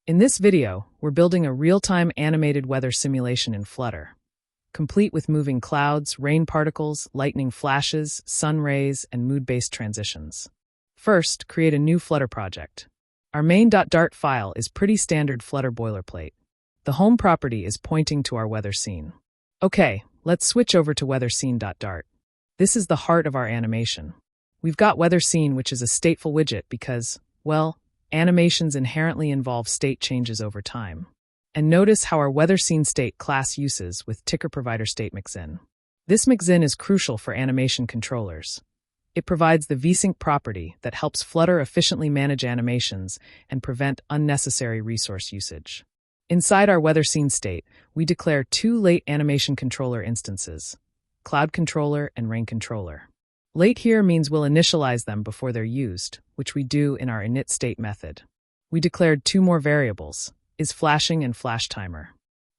In this video, we're building a real-time animated weather simulation in Flutter, complete with moving clouds, rain particles, lightning flashes, sun rays, and mood-based transitions. First, create a new Flutter project. Our main.dart file is pretty standard Flutter boilerplate. The home property is pointing to our weather scene. Okay, let's switch over to weather_scene.dart. This is the heart of our animation. We've got weather scene, which is a stateful widget because, well, animations inherently involve state changes over time. And notice how our weather scene state class uses with ticker provider state mixin. This mixin is crucial for animation controllers. It provides the vsync property that helps Flutter efficiently manage animations and prevent unnecessary resource usage. Inside our weather scene state, we declare two late animation controller instances, cloud controller and rain controller. Late here means we'll initialize them before they're used, which we do in our initState method. We declared two more variables, isFlashing and flashTimer.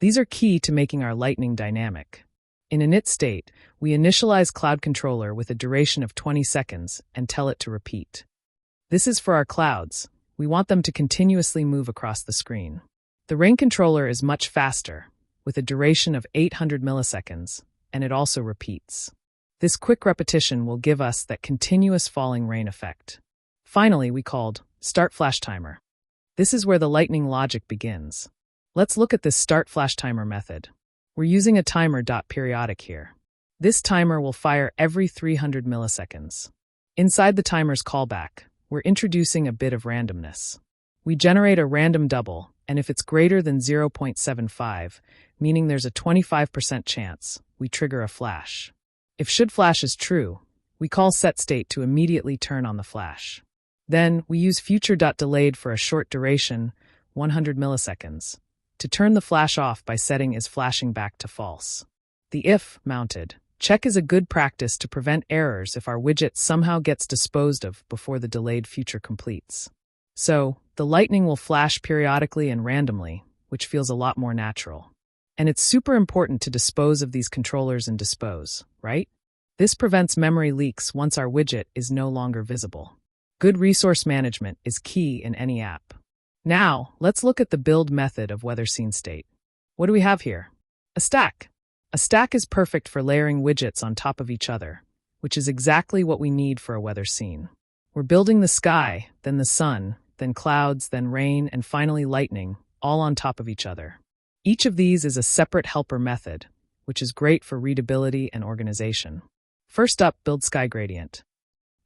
These are key to making our lightning dynamic. In initState, we initialize cloud controller with a duration of 20 seconds and tell it to repeat. This is for our clouds. We want them to continuously move across the screen. The rain controller is much faster, with a duration of 800 milliseconds, and it also repeats. This quick repetition will give us that continuous falling rain effect. Finally, we called startFlashTimer. This is where the lightning logic begins. Let's look at this startFlashTimer method. We're using a timer.periodic here. This timer will fire every 300 milliseconds. Inside the timer's callback, we're introducing a bit of randomness. We generate a random double, and if it's greater than 0.75, meaning there's a 25% chance, we trigger a flash. If shouldFlash is true, we call setState to immediately turn on the flash. Then, we use future.delayed for a short duration, 100 milliseconds, to turn the flash off by setting isFlashing back to false. The if mounted check is a good practice to prevent errors if our widget somehow gets disposed of before the delayed future completes. So, the lightning will flash periodically and randomly, which feels a lot more natural. And it's super important to dispose of these controllers and dispose, right? This prevents memory leaks once our widget is no longer visible. Good resource management is key in any app. Now, let's look at the build method of weather scene state. What do we have here? A stack. A stack is perfect for layering widgets on top of each other, which is exactly what we need for a weather scene. We're building the sky, then the sun, then clouds, then rain, and finally lightning, all on top of each other. Each of these is a separate helper method, which is great for readability and organization. First up, build sky gradient.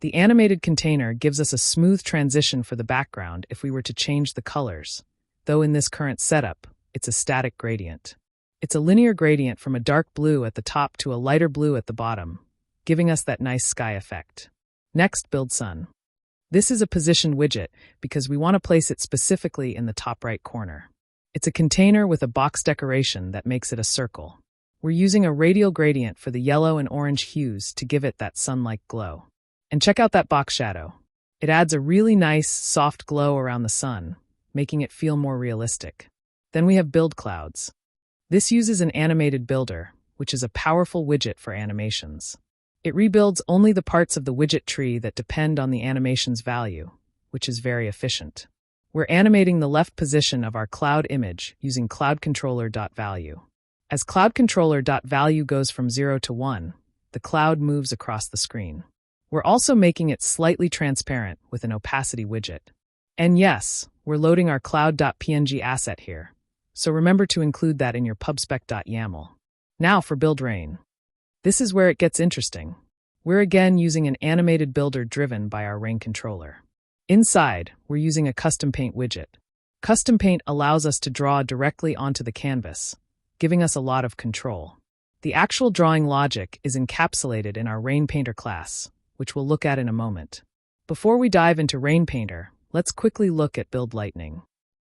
The animated container gives us a smooth transition for the background if we were to change the colors, though in this current setup, it's a static gradient. It's a linear gradient from a dark blue at the top to a lighter blue at the bottom, giving us that nice sky effect. Next, build sun. This is a positioned widget because we want to place it specifically in the top right corner. It's a container with a box decoration that makes it a circle. We're using a radial gradient for the yellow and orange hues to give it that sun-like glow. And check out that box shadow. It adds a really nice, soft glow around the sun, making it feel more realistic. Then we have build clouds. This uses an animated builder, which is a powerful widget for animations. It rebuilds only the parts of the widget tree that depend on the animation's value, which is very efficient. We're animating the left position of our cloud image using cloudController.value. As cloudController.value goes from 0 to 1, the cloud moves across the screen. We're also making it slightly transparent with an opacity widget. And yes, we're loading our cloud.png asset here, so remember to include that in your pubspec.yaml. Now for build rain. This is where it gets interesting. We're again using an animated builder driven by our rain controller. Inside, we're using a custom paint widget. Custom paint allows us to draw directly onto the canvas, giving us a lot of control. The actual drawing logic is encapsulated in our Rain Painter class, which we'll look at in a moment. Before we dive into Rain Painter, let's quickly look at build lightning.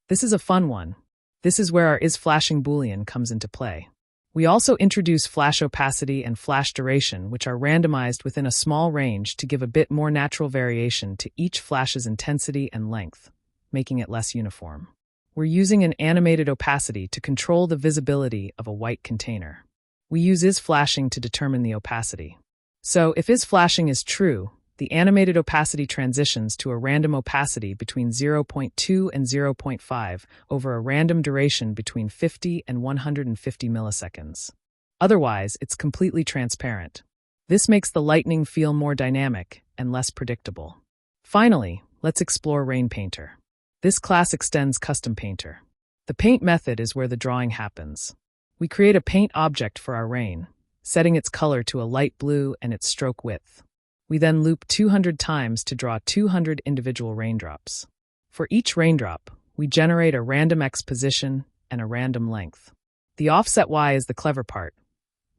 This is a fun one. This is where our isFlashing boolean comes into play. We also introduce flash opacity and flash duration, which are randomized within a small range to give a bit more natural variation to each flash's intensity and length, making it less uniform. We're using an animated opacity to control the visibility of a white container. We use isFlashing to determine the opacity. So if isFlashing is true, The animated opacity transitions to a random opacity between 0.2 and 0.5 over a random duration between 50 and 150 milliseconds. Otherwise, it's completely transparent. This makes the lightning feel more dynamic and less predictable. Finally, let's explore Rain Painter. This class extends Custom Painter. The paint method is where the drawing happens. We create a paint object for our rain, setting its color to a light blue and its stroke width. We then loop 200 times to draw 200 individual raindrops. For each raindrop, we generate a random X position and a random length. The offset Y is the clever part.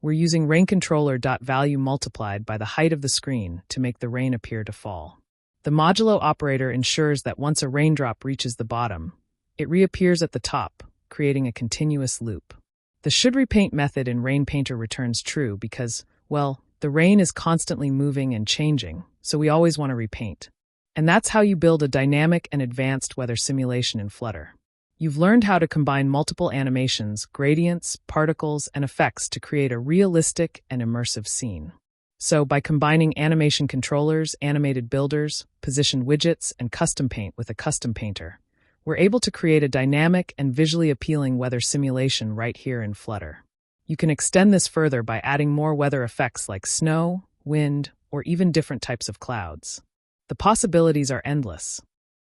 We're using rainController.value multiplied by the height of the screen to make the rain appear to fall. The modulo operator ensures that once a raindrop reaches the bottom, it reappears at the top, creating a continuous loop. The shouldRepaint method in Rain Painter returns true because, well, the rain is constantly moving and changing, so we always want to repaint. And that's how you build a dynamic and advanced weather simulation in Flutter. You've learned how to combine multiple animations, gradients, particles, and effects to create a realistic and immersive scene. So, by combining animation controllers, animated builders, positioned widgets, and custom paint with a custom painter, we're able to create a dynamic and visually appealing weather simulation right here in Flutter. You can extend this further by adding more weather effects like snow, wind, or even different types of clouds. The possibilities are endless.